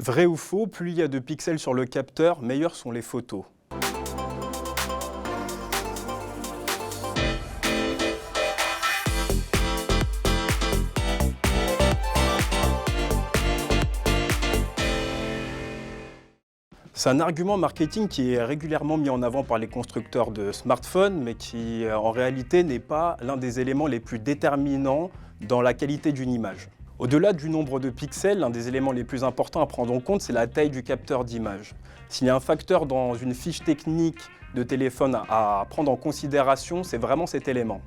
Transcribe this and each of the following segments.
Vrai ou faux, plus il y a de pixels sur le capteur, meilleures sont les photos. C'est un argument marketing qui est régulièrement mis en avant par les constructeurs de smartphones, mais qui en réalité n'est pas l'un des éléments les plus déterminants dans la qualité d'une image. Au-delà du nombre de pixels, l'un des éléments les plus importants à prendre en compte, c'est la taille du capteur d'image. S'il y a un facteur dans une fiche technique de téléphone à prendre en considération, c'est vraiment cet élément.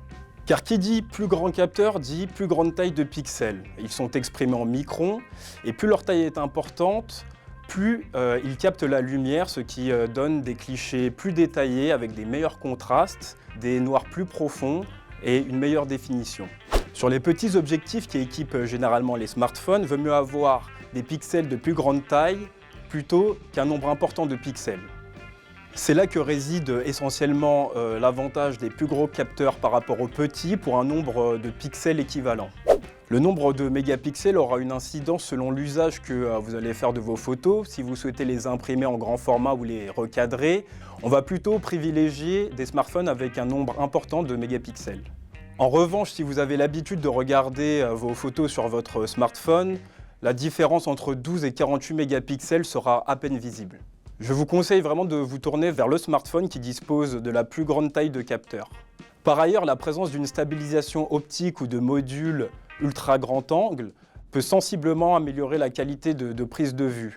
Car qui dit plus grand capteur dit plus grande taille de pixels. Ils sont exprimés en microns, et plus leur taille est importante, plus ils captent la lumière, ce qui donne des clichés plus détaillés avec des meilleurs contrastes, des noirs plus profonds et une meilleure définition. Sur les petits objectifs qui équipent généralement les smartphones, il vaut mieux avoir des pixels de plus grande taille plutôt qu'un nombre important de pixels. C'est là que réside essentiellement l'avantage des plus gros capteurs par rapport aux petits pour un nombre de pixels équivalent. Le nombre de mégapixels aura une incidence selon l'usage que vous allez faire de vos photos. Si vous souhaitez les imprimer en grand format ou les recadrer, on va plutôt privilégier des smartphones avec un nombre important de mégapixels. En revanche, si vous avez l'habitude de regarder vos photos sur votre smartphone, la différence entre 12 et 48 mégapixels sera à peine visible. Je vous conseille vraiment de vous tourner vers le smartphone qui dispose de la plus grande taille de capteur. Par ailleurs, la présence d'une stabilisation optique ou de modules ultra grand angle peut sensiblement améliorer la qualité de prise de vue.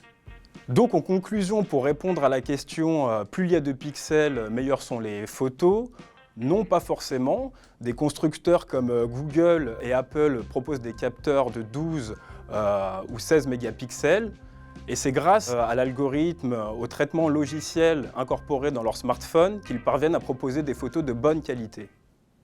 Donc en conclusion, pour répondre à la question plus il y a de pixels, meilleures sont les photos, non, pas forcément. Des constructeurs comme Google et Apple proposent des capteurs de 12 ou 16 mégapixels. Et c'est grâce à l'algorithme, au traitement logiciel incorporé dans leur smartphone qu'ils parviennent à proposer des photos de bonne qualité.